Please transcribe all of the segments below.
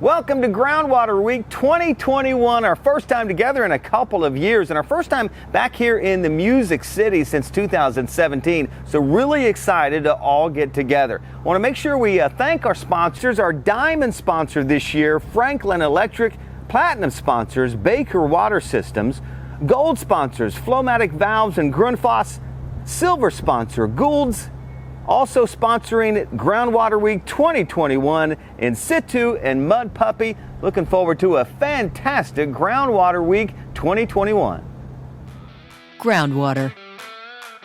Welcome to Groundwater Week 2021, our first time together in a couple of years and our first time back here in the Music City since 2017. So really excited to all get together. Want to make sure we thank our sponsors, our diamond sponsor this year, Franklin Electric, platinum sponsors, Baker Water Systems, gold sponsors, Flowmatic Valves and Grundfos, silver sponsor, Gould's, also sponsoring Groundwater Week 2021 in situ and Mud Puppy. Looking forward to a fantastic Groundwater Week 2021. Groundwater,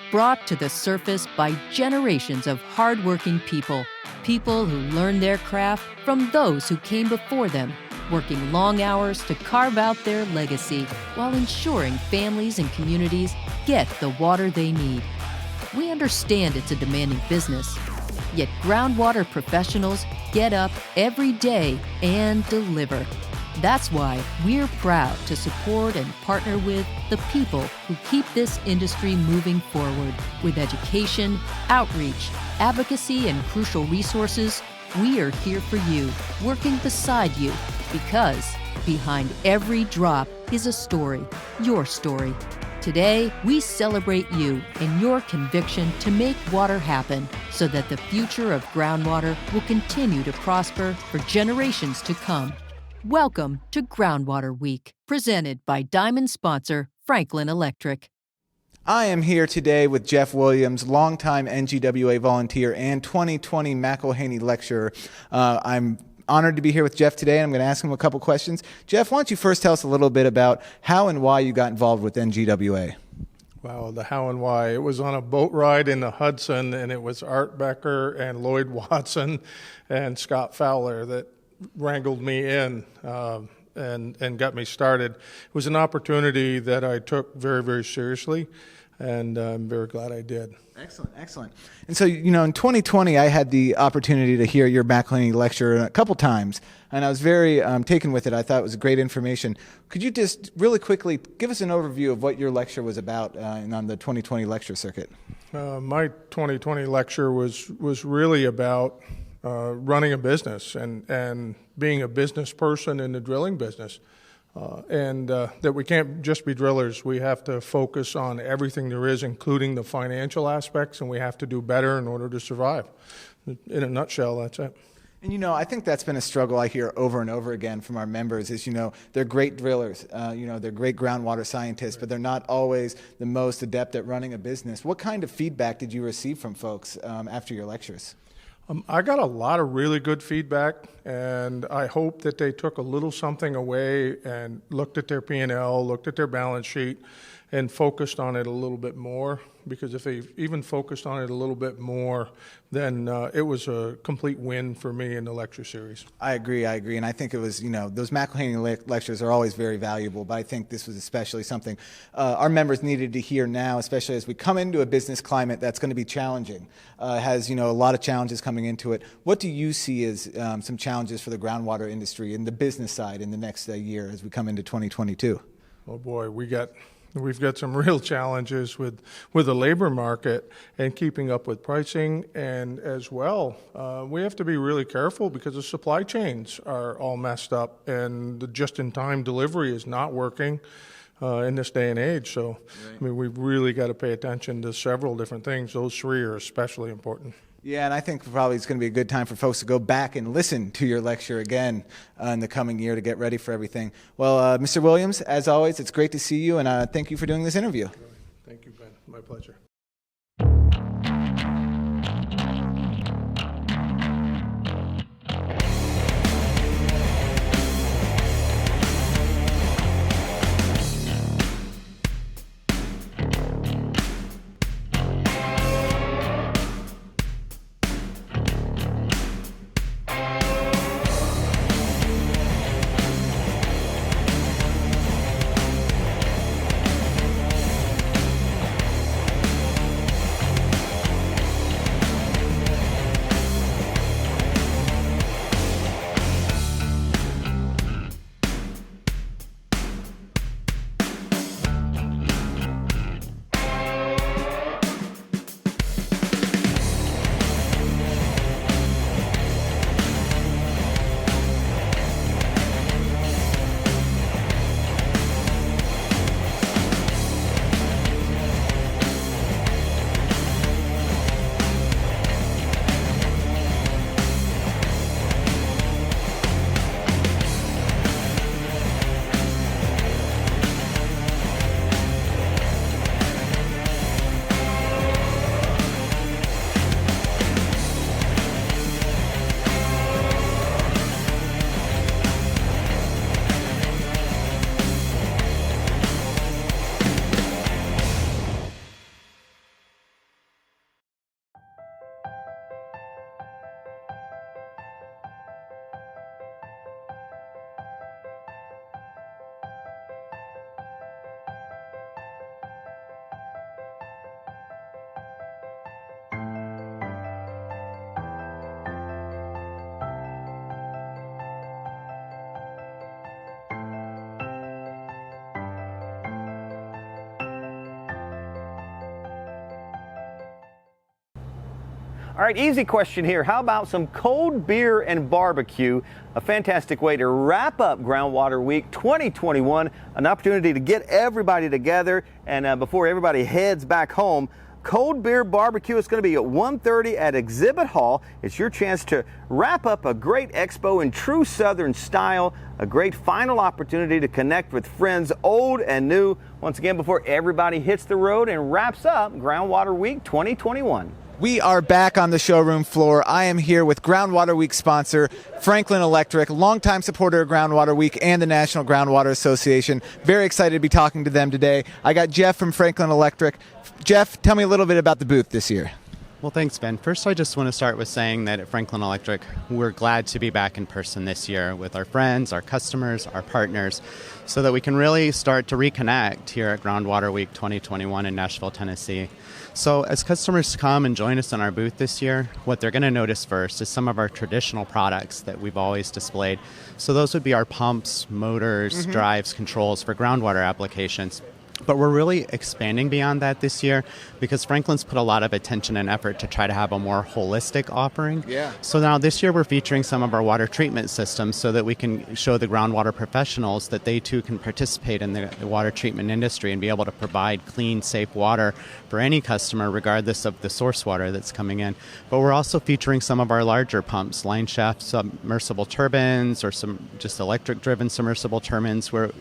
brought to the surface by generations of hardworking people, people who learned their craft from those who came before them, working long hours to carve out their legacy while ensuring families and communities get the water they need. We understand it's a demanding business, yet groundwater professionals get up every day and deliver. That's why we're proud to support and partner with the people who keep this industry moving forward. With education, outreach, advocacy, and crucial resources, we are here for you, working beside you, because behind every drop is a story, your story. Today, we celebrate you and your conviction to make water happen so that the future of groundwater will continue to prosper for generations to come. Welcome to Groundwater Week, presented by Diamond sponsor Franklin Electric. I am here today with Jeff Williams, longtime NGWA volunteer and 2020 McElhaney lecturer. I'm honored to be here with Jeff today, and I'm going to ask him a couple questions. Jeff, why don't you first tell us a little bit about how and why you got involved with NGWA? Well, the how and why. It was on a boat ride in the Hudson, and it was Art Becker and Lloyd Watson and Scott Fowler that wrangled me in and got me started. It was an opportunity that I took very, very seriously, and I'm very glad I did. Excellent, excellent. And so, in 2020, I had the opportunity to hear your McElhaney lecture a couple times, and I was very taken with it. I thought it was great information. Could you just really quickly give us an overview of what your lecture was about on the 2020 lecture circuit? My 2020 lecture was really about running a business and being a business person in the drilling business. That we can't just be drillers. We have to focus on everything there is, including the financial aspects, and we have to do better in order to survive. In a nutshell, that's it. And I think that's been a struggle I hear over and over again from our members is, they're great drillers, they're great groundwater scientists, but they're not always the most adept at running a business. What kind of feedback did you receive from folks after your lectures? I got a lot of really good feedback, and I hope that they took a little something away and looked at their P&L, looked at their balance sheet, and focused on it a little bit more, because if they even focused on it a little bit more, then it was a complete win for me in the lecture series. I agree, and I think it was, those McElhaney lectures are always very valuable, but I think this was especially something our members needed to hear now, especially as we come into a business climate that's going to be challenging, has, a lot of challenges coming into it. What do you see as some challenges for the groundwater industry and the business side in the next year as we come into 2022? Oh boy, we've got some real challenges with the labor market and keeping up with pricing, and as well, we have to be really careful because the supply chains are all messed up and the just-in-time delivery is not working in this day and age. So, right. I mean, we've really got to pay attention to several different things. Those three are especially important. Yeah, and I think probably it's going to be a good time for folks to go back and listen to your lecture again in the coming year to get ready for everything. Well, Mr. Williams, as always, it's great to see you, and thank you for doing this interview. Thank you, Ben. My pleasure. All right, easy question here. How about some cold beer and barbecue? A fantastic way to wrap up Groundwater Week 2021. An opportunity to get everybody together, and before everybody heads back home, cold beer barbecue is going to be at 1:30 at Exhibit Hall. It's your chance to wrap up a great expo in true Southern style. A great final opportunity to connect with friends old and new. Once again, before everybody hits the road and wraps up Groundwater Week 2021. We are back on the showroom floor. I am here with Groundwater Week sponsor, Franklin Electric, longtime supporter of Groundwater Week and the National Groundwater Association. Very excited to be talking to them today. I got Jeff from Franklin Electric. Jeff, tell me a little bit about the booth this year. Well, thanks, Ben. First, I just want to start with saying that at Franklin Electric, we're glad to be back in person this year with our friends, our customers, our partners, so that we can really start to reconnect here at Groundwater Week 2021 in Nashville, Tennessee. So as customers come and join us in our booth this year, what they're going to notice first is some of our traditional products that we've always displayed. So those would be our pumps, motors, drives, controls for groundwater applications. But we're really expanding beyond that this year because Franklin's put a lot of attention and effort to try to have a more holistic offering. Yeah. So now this year we're featuring some of our water treatment systems so that we can show the groundwater professionals that they too can participate in the water treatment industry and be able to provide clean, safe water for any customer regardless of the source water that's coming in. But we're also featuring some of our larger pumps, line shaft submersible turbines or some just electric-driven submersible turbines where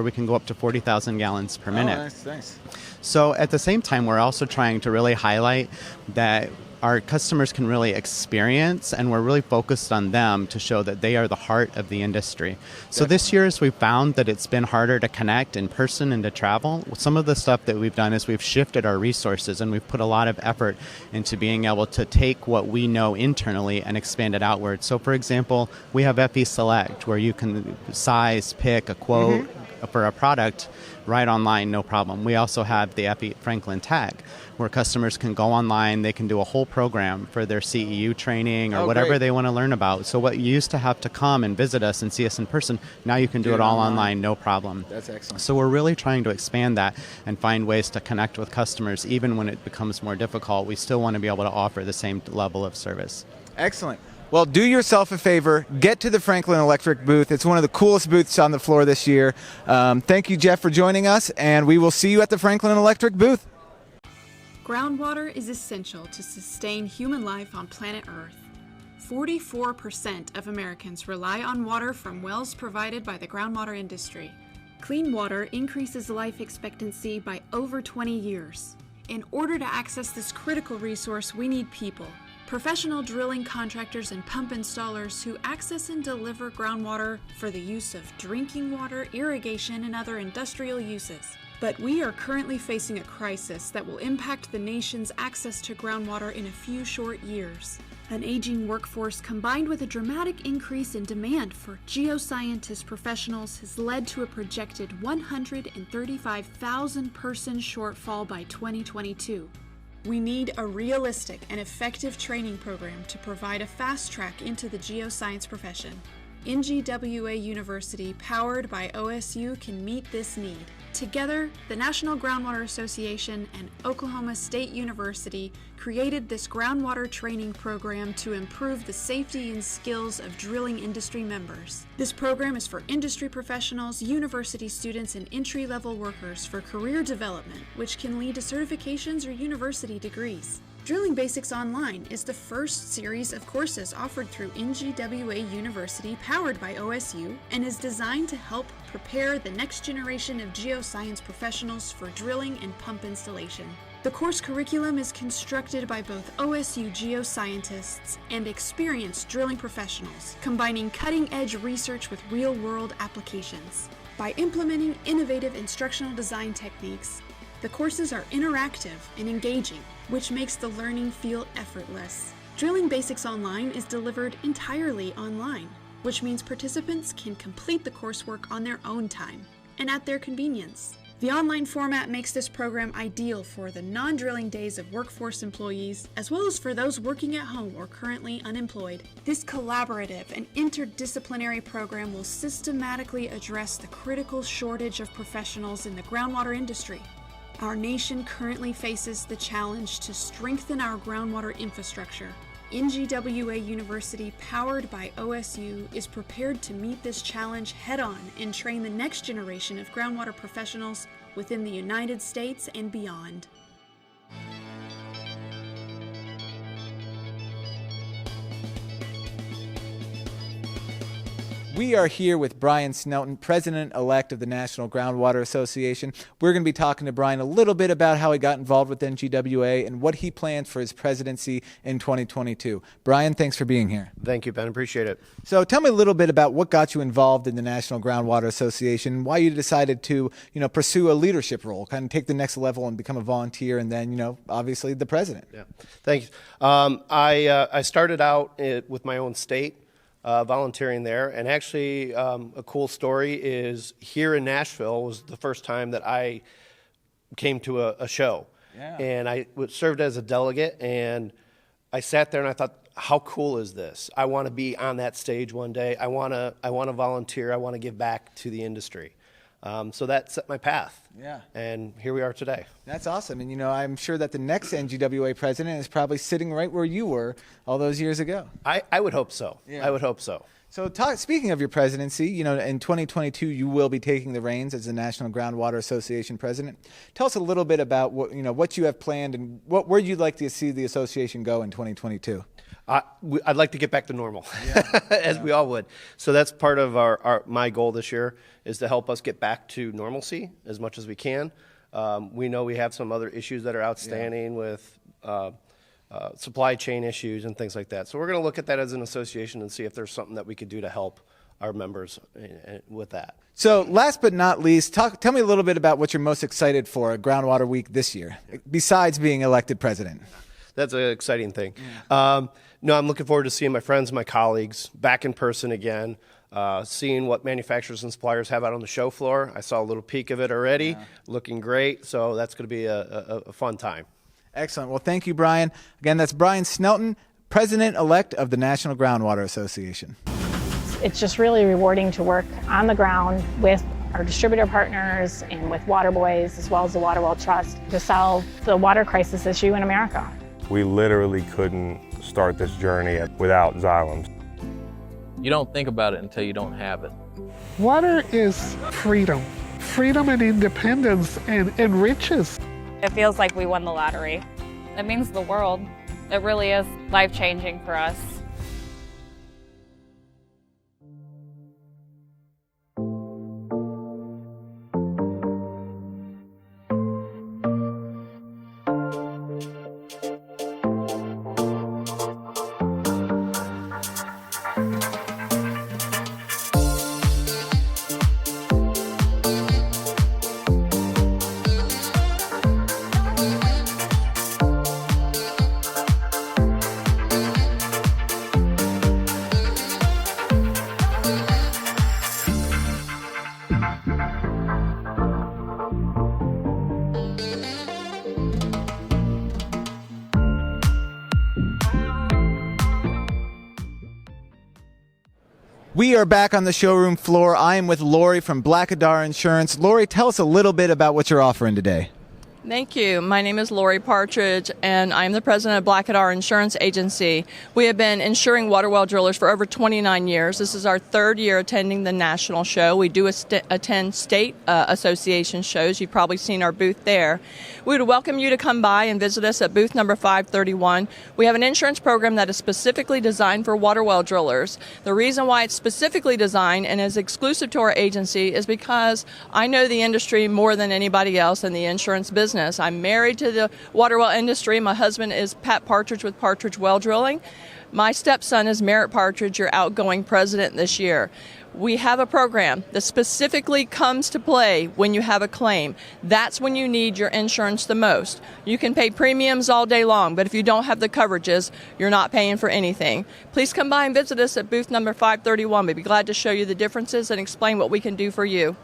we can go up to 40,000 gallons per minute. Oh, nice. So at the same time, we're also trying to really highlight that our customers can really experience, and we're really focused on them to show that they are the heart of the industry. So this year, as we found that it's been harder to connect in person and to travel, some of the stuff that we've done is we've shifted our resources and we've put a lot of effort into being able to take what we know internally and expand it outward. So for example, we have FE Select, where you can size, pick a quote for a product right online, no problem. We also have the FE Franklin Tech, where customers can go online, they can do a whole program for their CEU training or whatever they want to learn about. So what you used to have to come and visit us and see us in person, now you can do it all online, no problem. That's excellent. So we're really trying to expand that and find ways to connect with customers. Even when it becomes more difficult, we still want to be able to offer the same level of service. Excellent. Well, do yourself a favor, get to the Franklin Electric booth. It's one of the coolest booths on the floor this year. Thank you, Jeff, for joining us, and we will see you at the Franklin Electric booth. Groundwater is essential to sustain human life on planet Earth. 44% of Americans rely on water from wells provided by the groundwater industry. Clean water increases life expectancy by over 20 years. In order to access this critical resource, we need people. Professional drilling contractors and pump installers who access and deliver groundwater for the use of drinking water, irrigation, and other industrial uses. But we are currently facing a crisis that will impact the nation's access to groundwater in a few short years. An aging workforce combined with a dramatic increase in demand for geoscientist professionals has led to a projected 135,000 person shortfall by 2022. We need a realistic and effective training program to provide a fast track into the geoscience profession. NGWA University, powered by OSU, can meet this need. Together, the National Groundwater Association and Oklahoma State University created this groundwater training program to improve the safety and skills of drilling industry members. This program is for industry professionals, university students, and entry-level workers for career development, which can lead to certifications or university degrees. Drilling Basics Online is the first series of courses offered through NGWA University, powered by OSU, and is designed to help prepare the next generation of geoscience professionals for drilling and pump installation. The course curriculum is constructed by both OSU geoscientists and experienced drilling professionals, combining cutting-edge research with real-world applications. By implementing innovative instructional design techniques, the courses are interactive and engaging, which makes the learning feel effortless. Drilling Basics Online is delivered entirely online, which means participants can complete the coursework on their own time and at their convenience. The online format makes this program ideal for the non-drilling days of workforce employees, as well as for those working at home or currently unemployed. This collaborative and interdisciplinary program will systematically address the critical shortage of professionals in the groundwater industry. Our nation currently faces the challenge to strengthen our groundwater infrastructure. NGWA University, powered by OSU, is prepared to meet this challenge head-on and train the next generation of groundwater professionals within the United States and beyond. We are here with Brian Snelton, President-elect of the National Groundwater Association. We're going to be talking to Brian a little bit about how he got involved with NGWA and what he plans for his presidency in 2022. Brian, thanks for being here. Thank you, Ben. Appreciate it. So tell me a little bit about what got you involved in the National Groundwater Association, why you decided to, pursue a leadership role, kind of take the next level and become a volunteer, and then, obviously the president. Yeah, thank you. I started out with my own state. Volunteering there, and actually a cool story is here in Nashville was the first time that I came to a show. Yeah. And I served as a delegate, and I sat there and I thought, how cool is this? I want to be on that stage one day. I want to volunteer. I want to give back to the industry. So that set my path. Yeah. And here we are today. That's awesome. And, I'm sure that the next NGWA president is probably sitting right where you were all those years ago. I would hope so. Yeah. I would hope so. So speaking of your presidency, in 2022, you will be taking the reins as the National Groundwater Association president. Tell us a little bit about what you have planned and where you'd like to see the association go in 2022. I'd like to get back to normal, as we all would. So that's part of my goal this year is to help us get back to normalcy as much as we can. We know we have some other issues that are outstanding with supply chain issues and things like that. So we're going to look at that as an association and see if there's something that we could do to help our members with that. So last but not least, tell me a little bit about what you're most excited for at Groundwater Week this year, besides being elected president. That's an exciting thing. Yeah. No, I'm looking forward to seeing my friends, my colleagues back in person again, seeing what manufacturers and suppliers have out on the show floor. I saw a little peek of it already, looking great. So that's going to be a fun time. Excellent. Well, thank you, Brian. Again, that's Brian Snelton, President-elect of the National Groundwater Association. It's just really rewarding to work on the ground with our distributor partners and with Waterboys, as well as the Waterwell Trust, to solve the water crisis issue in America. We literally couldn't start this journey without Xylems. You don't think about it until you don't have it. Water is freedom. Freedom and independence and riches. It feels like we won the lottery. It means the world. It really is life-changing for us. We are back on the showroom floor. I am with Lori from Blackadar Insurance. Lori, tell us a little bit about what you're offering today. Thank you. My name is Lori Partridge, and I'm the president of Blackadar Insurance Agency. We have been insuring water well drillers for over 29 years. This is our third year attending the national show. We do attend state association shows. You've probably seen our booth there. We would welcome you to come by and visit us at booth number 531. We have an insurance program that is specifically designed for water well drillers. The reason why it's specifically designed and is exclusive to our agency is because I know the industry more than anybody else in the insurance business. I'm married to the water well industry. My husband is Pat Partridge with Partridge Well Drilling. My stepson is Merritt Partridge, your outgoing president this year. We have a program that specifically comes to play when you have a claim. That's when you need your insurance the most. You can pay premiums all day long, but if you don't have the coverages, you're not paying for anything. Please come by and visit us at booth number 531. We'd be glad to show you the differences and explain what we can do for you.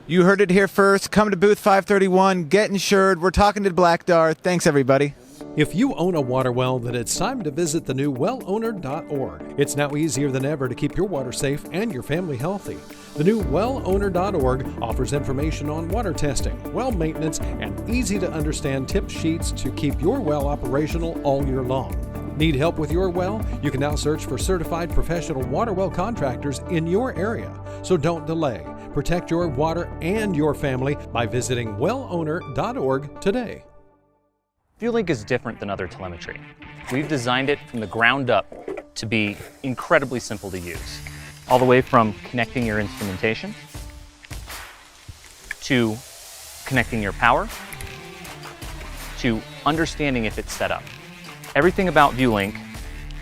You heard it here first. Come to booth 531. Get insured. We're talking to Blackadar. Thanks, everybody. If you own a water well, then it's time to visit the new wellowner.org. It's now easier than ever to keep your water safe and your family healthy. The new wellowner.org offers information on water testing, well maintenance, and easy-to-understand tip sheets to keep your well operational all year long. Need help with your well? You can now search for certified professional water well contractors in your area. So don't delay. Protect your water and your family by visiting wellowner.org today. FuelLink is different than other telemetry. We've designed it from the ground up to be incredibly simple to use. All the way from connecting your instrumentation, to connecting your power, to understanding if it's set up. Everything about FuelLink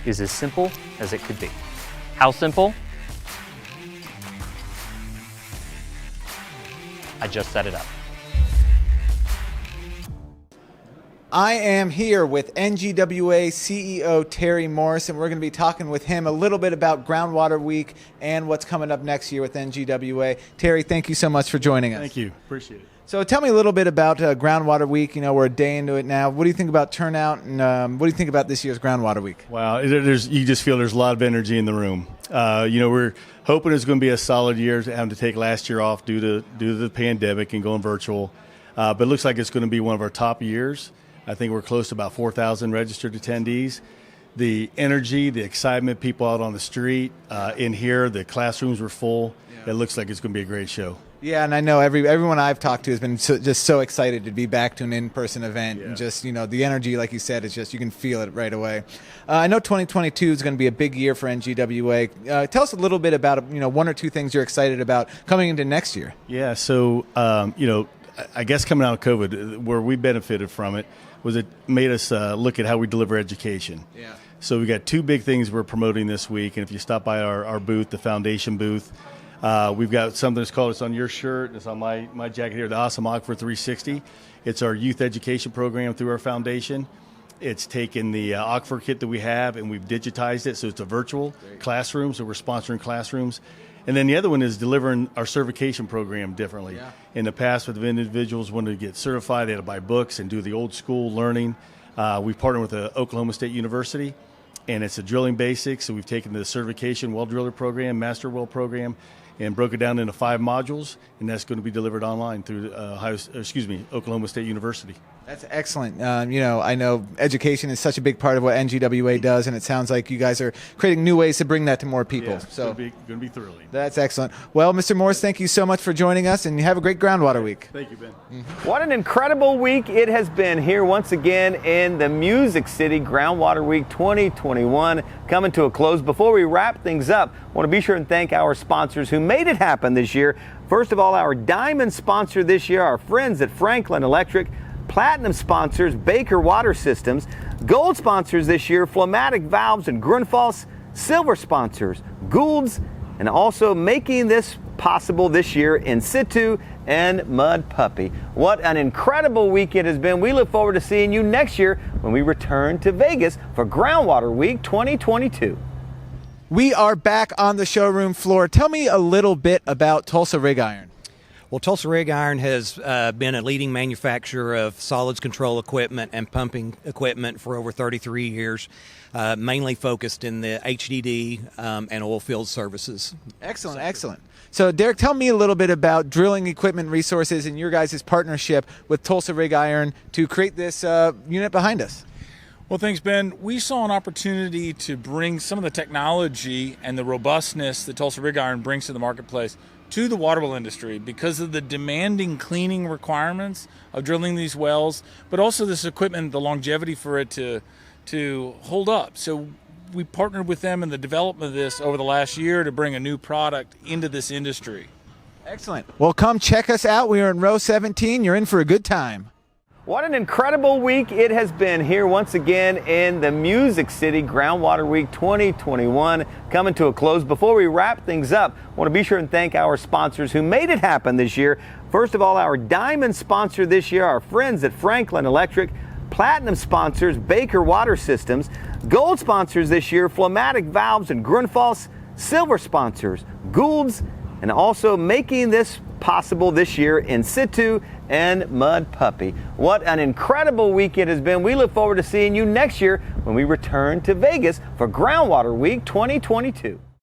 is as simple as it could be. How simple? I just set it up. I am here with NGWA CEO Terry Morris, and we're going to be talking with him a little bit about Groundwater Week and what's coming up next year with NGWA. Terry, thank you so much for joining us. Thank you. Appreciate it. So tell me a little bit about Groundwater Week. You know, we're a day into it now. What do you think about turnout, and what do you think about this year's Groundwater Week? Wow, you just feel there's a lot of energy in the room. We're hoping it's going to be a solid year, having to take last year off due to the pandemic and going virtual. But it looks like it's going to be one of our top years. I think we're close to about 4,000 registered attendees. The energy, the excitement, people out on the street, in here, the classrooms were full. Yeah. It looks like it's going to be a great show. Yeah, and I know everyone I've talked to has been just so excited to be back to an in-person event. Yeah. And just, the energy, like you said, is just, you can feel it right away. I know 2022 is going to be a big year for NGWA. Tell us a little bit about, one or two things you're excited about coming into next year. Yeah, so, I guess coming out of COVID, where we benefited from it, was it made us look at how we deliver education. Yeah. So we got two big things we're promoting this week, and if you stop by our booth, the Foundation booth, we've got something that's called, it's on your shirt, and it's on my jacket here, the Awesome Aquifer 360. It's our youth education program through our foundation. It's taken the Aquifer kit that we have, and we've digitized it, so it's a virtual classroom, so we're sponsoring classrooms. And then the other one is delivering our certification program differently. Yeah. In the past, if individuals wanted to get certified, they had to buy books and do the old school learning. We've partnered with the Oklahoma State University, and it's a drilling basics. So we've taken the certification well driller program, master well program, and broke it down into 5 modules, and that's going to be delivered online through Oklahoma State University. That's excellent. I know education is such a big part of what NGWA does, and it sounds like you guys are creating new ways to bring that to more people. Yeah, so it's going to be thrilling. That's excellent. Well, Mr. Morris, thank you so much for joining us, and you have a great Groundwater Week. Thank you, Ben. Mm-hmm. What an incredible week it has been here once again in the Music City. Groundwater Week 2021 coming to a close. Before we wrap things up, I want to be sure and thank our sponsors who made it happen this year. First of all, our diamond sponsor this year, our friends at Franklin Electric. Platinum sponsors, Baker Water Systems. Gold sponsors this year, Flamatic Valves and Grundfos. Silver sponsors, Gould's, and also making this possible this year, In Situ and Mud Puppy. What an incredible week it has been. We look forward to seeing you next year when we return to Vegas for Groundwater Week 2022. We are back on the showroom floor. Tell me a little bit about Tulsa Rig Iron. Well, Tulsa Rig Iron has been a leading manufacturer of solids control equipment and pumping equipment for over 33 years, mainly focused in the HDD and oil field services. Excellent, excellent. So, Derek, tell me a little bit about Drilling Equipment Resources and your guys' partnership with Tulsa Rig Iron to create this unit behind us. Well, thanks, Ben. We saw an opportunity to bring some of the technology and the robustness that Tulsa Rig Iron brings to the marketplace to the water well industry because of the demanding cleaning requirements of drilling these wells, but also this equipment, the longevity for it to hold up. So we partnered with them in the development of this over the last year to bring a new product into this industry. Excellent. Well, come check us out. We are in row 17. You're in for a good time. What an incredible week it has been here once again in the Music City. Groundwater Week 2021 coming to a close. Before we wrap things up, I want to be sure and thank our sponsors who made it happen this year. First of all, our diamond sponsor this year, our friends at Franklin Electric. Platinum sponsors, Baker Water Systems. Gold sponsors this year, Flamatic Valves and Grundfos. Silver sponsors, Gould's, and also making this possible this year, In Situ and Mud Puppy. What an incredible week it has been. We look forward to seeing you next year when we return to Vegas for Groundwater Week 2022.